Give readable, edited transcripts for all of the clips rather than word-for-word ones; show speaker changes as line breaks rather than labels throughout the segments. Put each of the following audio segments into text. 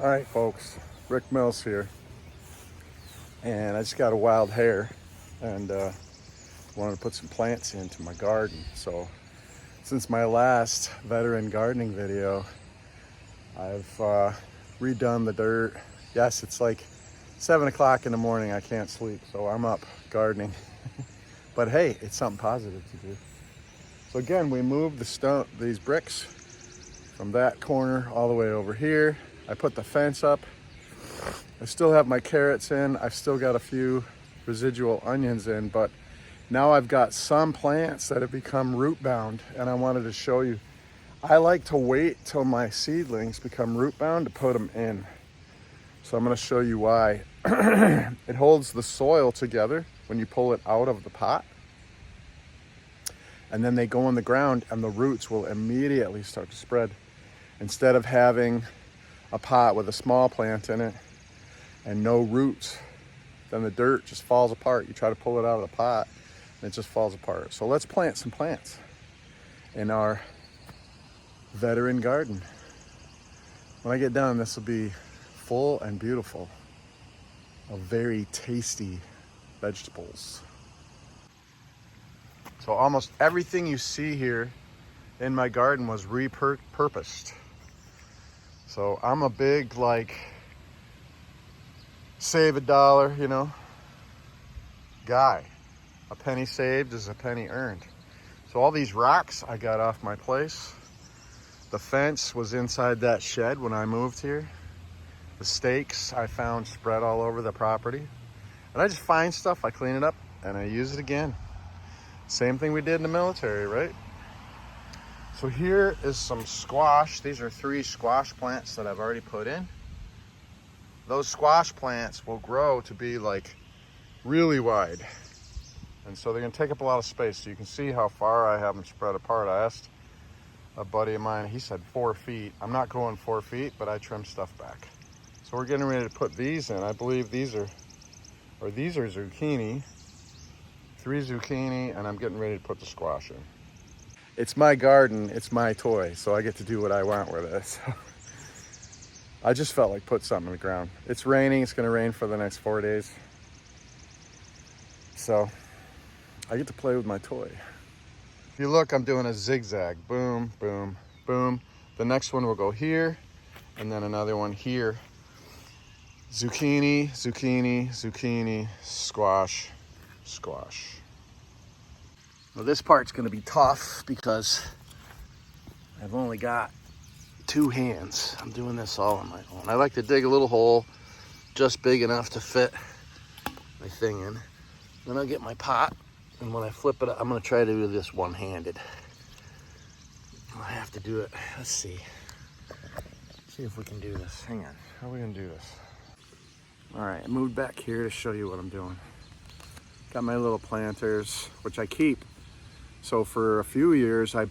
All right, folks, Rick Mills here, and I just got a wild hair and wanted to put some plants into my garden. So since my last veteran gardening video, I've redone the dirt. Yes, it's like 7 o'clock in the morning. I can't sleep, so I'm up gardening. But hey, it's something positive to do. So again, we moved these bricks from that corner all the way over here. I put the fence up. I still have my carrots in. I've still got a few residual onions in, but now I've got some plants that have become root bound, and I wanted to show you. I like to wait till my seedlings become root bound to put them in. So I'm going to show you why. It holds the soil together when you pull it out of the pot. And then they go in the ground and the roots will immediately start to spread. Instead of having a pot with a small plant in it and no roots, then the dirt just falls apart. You try to pull it out of the pot and it just falls apart. So let's plant some plants in our veteran garden. When I get done, this will be full and beautiful of very tasty vegetables. So almost everything you see here in my garden was repurposed. So I'm a big, save a dollar, guy. A penny saved is a penny earned. So all these rocks I got off my place. The fence was inside that shed when I moved here. The stakes I found spread all over the property. And I just find stuff, I clean it up, and I use it again. Same thing we did in the military, right? So here is some squash. These are 3 squash plants that I've already put in. Those squash plants will grow to be really wide. And so they're gonna take up a lot of space. So you can see how far I have them spread apart. I asked a buddy of mine, he said 4 feet. I'm not going 4 feet, but I trim stuff back. So we're getting ready to put these in. I believe these are zucchini. 3 zucchini, and I'm getting ready to put the squash in. It's my garden, it's my toy, so I get to do what I want with it. So I just felt like put something in the ground. It's raining, it's gonna rain for the next 4 days. So I get to play with my toy. If you look, I'm doing a zigzag. Boom, boom, boom. The next one will go here, and then another one here. Zucchini, zucchini, zucchini, squash, squash. Well, this part's gonna be tough because I've only got 2 hands. I'm doing this all on my own. I like to dig a little hole just big enough to fit my thing in. Then I'll get my pot, and when I flip it, I'm gonna try to do this one-handed. I have to do it. Let's see. See if we can do this. Hang on. How are we gonna do this? All right, I moved back here to show you what I'm doing. Got my little planters, which I keep. So for a few years, I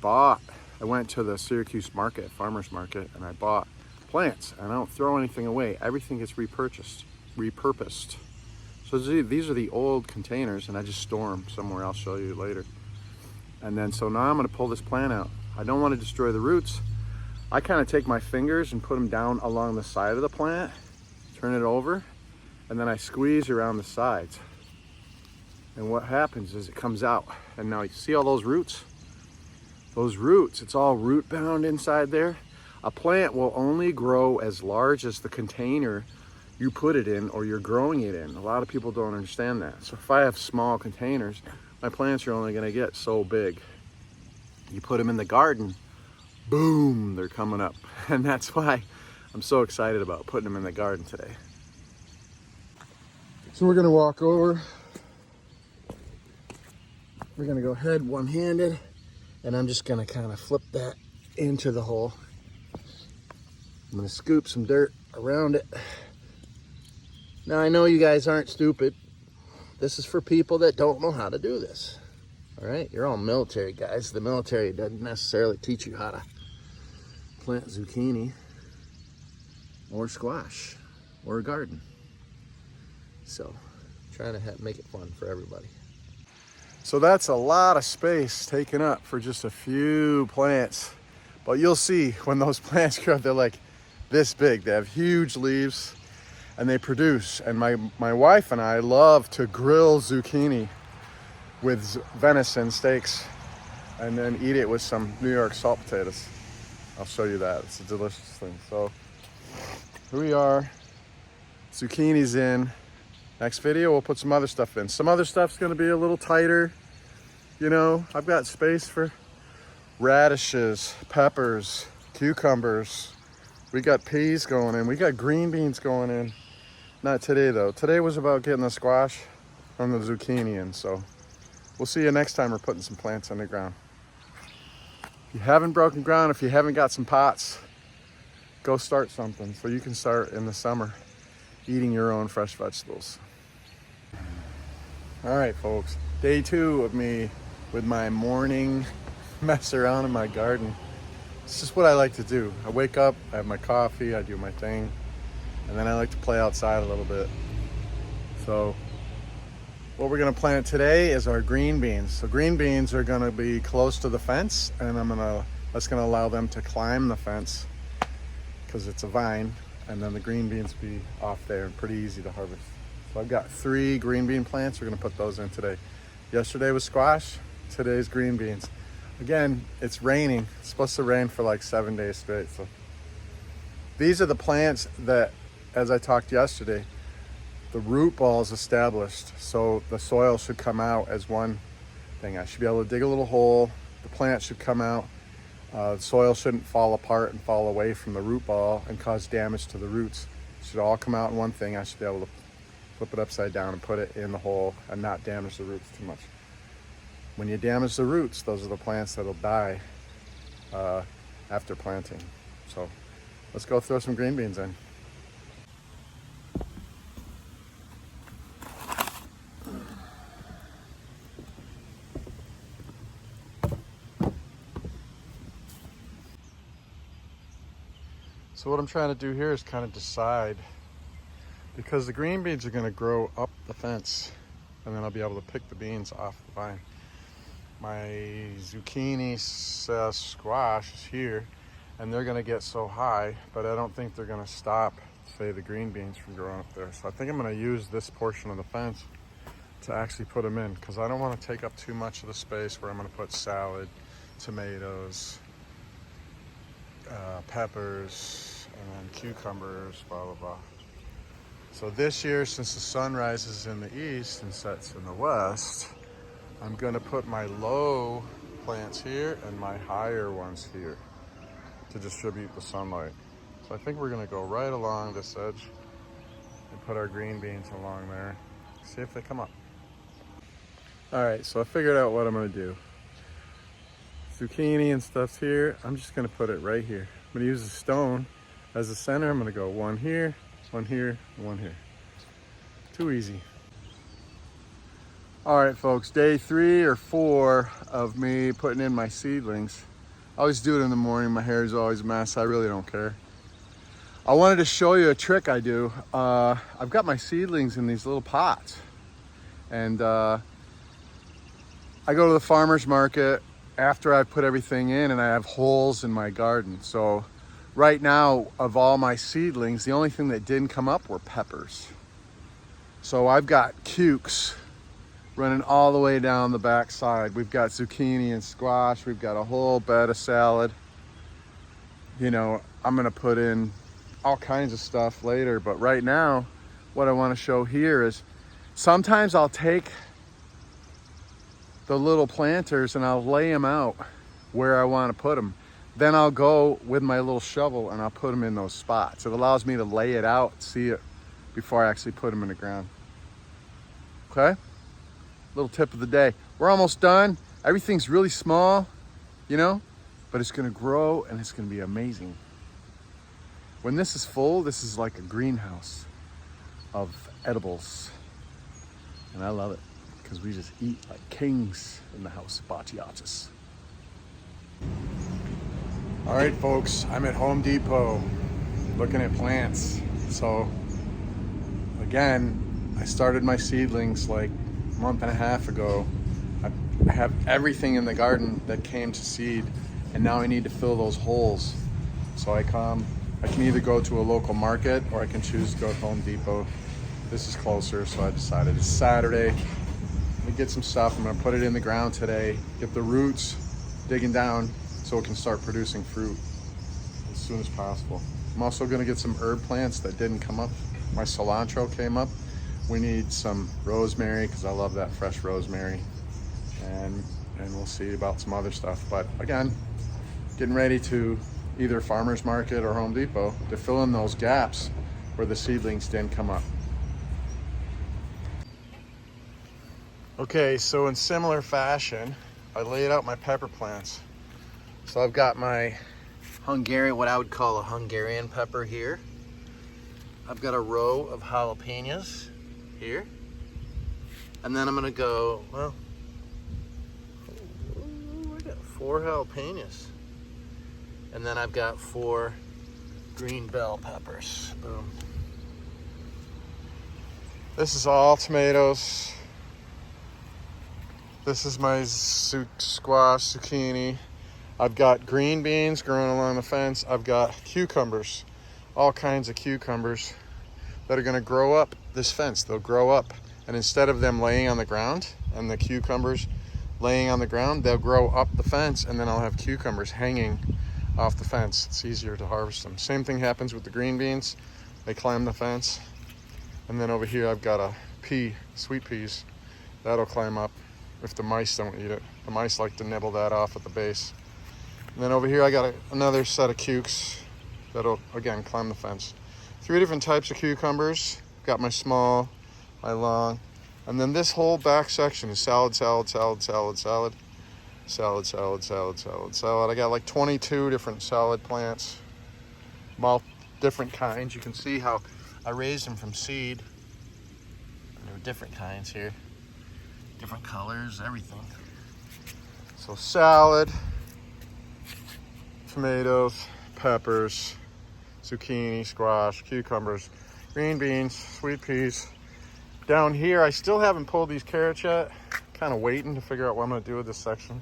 went to the Syracuse market, farmer's market, and I bought plants. And I don't throw anything away. Everything gets repurposed. So these are the old containers, and I just store them somewhere. I'll show you later. And then, so now I'm gonna pull this plant out. I don't wanna destroy the roots. I kind of take my fingers and put them down along the side of the plant, turn it over, and then I squeeze around the sides. And what happens is it comes out. And now you see all those roots? Those roots, it's all root bound inside there. A plant will only grow as large as the container you put it in or you're growing it in. A lot of people don't understand that. So if I have small containers, my plants are only gonna get so big. You put them in the garden, boom, they're coming up. And that's why I'm so excited about putting them in the garden today. So we're gonna walk over. We're gonna go ahead one-handed, and I'm just gonna kind of flip that into the hole. I'm gonna scoop some dirt around it. Now I know you guys aren't stupid. This is for people that don't know how to do this. All right, you're all military guys. The military doesn't necessarily teach you how to plant zucchini or squash or a garden. So trying to make it fun for everybody. So that's a lot of space taken up for just a few plants. But you'll see when those plants grow up, they're like this big. They have huge leaves and they produce. And my wife and I love to grill zucchini with venison steaks and then eat it with some New York salt potatoes. I'll show you that. It's a delicious thing. So here we are. Zucchini's in. Next video, we'll put some other stuff in. Some other stuff's gonna be a little tighter. You know, I've got space for radishes, peppers, cucumbers. We got peas going in. We got green beans going in. Not today though. Today was about getting the squash and the zucchini in. So we'll see you next time we're putting some plants on the ground. If you haven't broken ground, if you haven't got some pots, go start something so you can start in the summer eating your own fresh vegetables. All right, folks, day 2 of me with my morning mess around in my garden. It's just what I like to do. I wake up, I have my coffee, I do my thing, and then I like to play outside a little bit. So what we're gonna plant today is our green beans. So green beans are gonna be close to the fence, and that's gonna allow them to climb the fence because it's a vine, and then the green beans will be off there and pretty easy to harvest. So I've got 3 green bean plants. We're gonna put those in today. Yesterday was squash, today's green beans. Again, it's raining. It's supposed to rain for like 7 days straight. So these are the plants that, as I talked yesterday, the root ball is established. So the soil should come out as one thing. I should be able to dig a little hole. The plant should come out. The soil shouldn't fall apart and fall away from the root ball and cause damage to the roots. It should all come out in one thing. I should be able to flip it upside down and put it in the hole and not damage the roots too much. When you damage the roots, those are the plants that'll die after planting. So let's go throw some green beans in. So what I'm trying to do here is kind of decide, because the green beans are going to grow up the fence and then I'll be able to pick the beans off the vine. My zucchini squash is here and they're going to get so high, but I don't think they're going to stop, say, the green beans from growing up there. So I think I'm going to use this portion of the fence to actually put them in, because I don't want to take up too much of the space where I'm going to put salad, tomatoes, peppers, and then cucumbers, blah, blah, blah. So this year, since the sun rises in the east and sets in the west, I'm gonna put my low plants here and my higher ones here to distribute the sunlight. So I think we're gonna go right along this edge and put our green beans along there. See if they come up. All right, so I figured out what I'm gonna do. Zucchini and stuff's here. I'm just gonna put it right here. I'm gonna use a stone as the center. I'm gonna go one here, one here, and one here. Too easy. All right, folks, day 3 or 4 of me putting in my seedlings. I always do it in the morning. My hair is always a mess. I really don't care. I wanted to show you a trick I do. I've got my seedlings in these little pots, and I go to the farmer's market after I've put everything in, and I have holes in my garden. So right now, of all my seedlings, the only thing that didn't come up were peppers. So I've got cukes running all the way down the back side. We've got zucchini and squash. We've got a whole bed of salad. You know, I'm gonna put in all kinds of stuff later, but right now, what I wanna show here is sometimes I'll take the little planters and I'll lay them out where I wanna put them. Then I'll go with my little shovel and I'll put them in those spots. It allows me to lay it out, see it before I actually put them in the ground. Okay? Little tip of the day. We're almost done. Everything's really small, you know, but it's gonna grow and it's gonna be amazing. When this is full, this is like a greenhouse of edibles. And I love it because we just eat like kings in the house of Batiatis. All right, folks, I'm at Home Depot looking at plants. So again, I started my seedlings like a month and a half ago. I have everything in the garden that came to seed, and now I need to fill those holes. So I come I can either go to a local market or I can choose to go to Home Depot. This is closer, so I decided it's Saturday. Let me get some stuff. I'm gonna put it in the ground today, get the roots digging down so it can start producing fruit as soon as possible. I'm also gonna get some herb plants that didn't come up. My cilantro came up. We need some rosemary because I love that fresh rosemary. And we'll see about some other stuff. But again, getting ready to either farmer's market or Home Depot to fill in those gaps where the seedlings didn't come up. Okay, so in similar fashion, I laid out my pepper plants. So I've got my Hungarian, what I would call a Hungarian pepper here. I've got a row of jalapenos here. And then I'm gonna go, well, I got 4 jalapenos. And then I've got 4 green bell peppers. Boom. This is all tomatoes. This is my squash, zucchini. I've got green beans growing along the fence. I've got cucumbers, all kinds of cucumbers that are gonna grow up this fence. They'll grow up, and instead of them laying on the ground and the cucumbers laying on the ground, they'll grow up the fence, and then I'll have cucumbers hanging off the fence. It's easier to harvest them. Same thing happens with the green beans. They climb the fence. And then over here I've got a pea, sweet peas. That'll climb up if the mice don't eat it. The mice like to nibble that off at the base. And then over here I got another set of cukes that'll, again, climb the fence. 3 different types of cucumbers. Got my small, my long. And then this whole back section is salad, salad, salad, salad, salad. Salad, salad, salad, salad, salad. I got like 22 different salad plants, all different kinds. You can see how I raised them from seed. There are different kinds here, different colors, everything. So salad, tomatoes, peppers, zucchini, squash, cucumbers, green beans, sweet peas. Down here, I still haven't pulled these carrots yet. Kind of waiting to figure out what I'm gonna do with this section.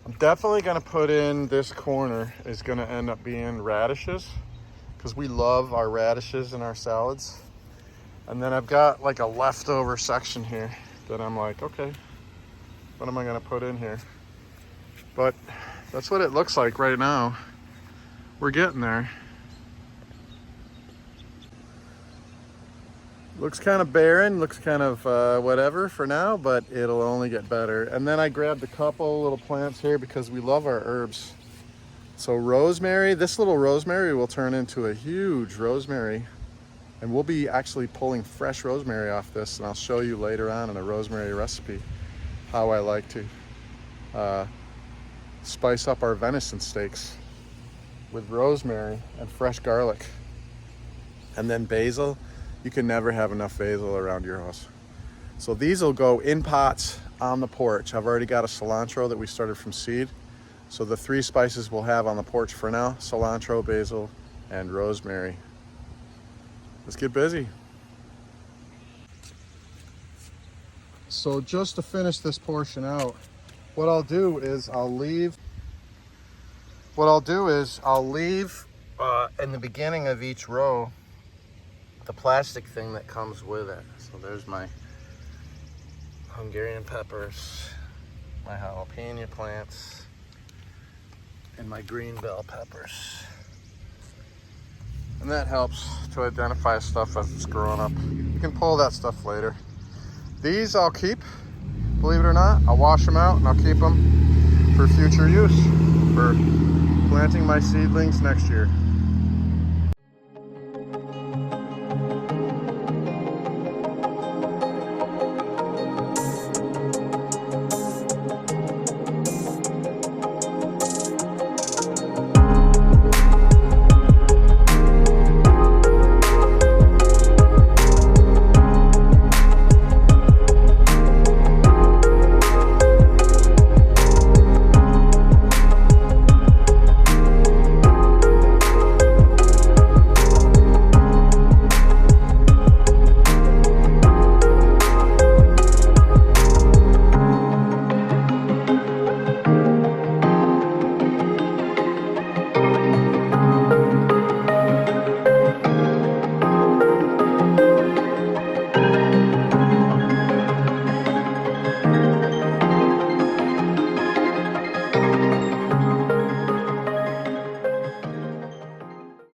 I'm definitely gonna put in this corner is gonna end up being radishes because we love our radishes in our salads. And then I've got like a leftover section here that I'm like, okay, what am I gonna put in here? But that's what it looks like right now. We're getting there. Looks kind of barren, looks kind of whatever for now, but it'll only get better. And then I grabbed a couple little plants here because we love our herbs. So rosemary, this little rosemary will turn into a huge rosemary. And we'll be actually pulling fresh rosemary off this, and I'll show you later on in a rosemary recipe how I like to spice up our venison steaks with rosemary and fresh garlic. And then basil. You can never have enough basil around your house. So these will go in pots on the porch. I've already got a cilantro that we started from seed. So the 3 spices we'll have on the porch for now: cilantro, basil, and rosemary. Let's get busy. So just to finish this portion out, what I'll do is I'll leave in the beginning of each row the plastic thing that comes with it. So there's my Hungarian peppers, my jalapeno plants, and my green bell peppers. And that helps to identify stuff as it's growing up. You can pull that stuff later. These I'll keep, believe it or not. I'll wash them out and I'll keep them for future use, for planting my seedlings next year.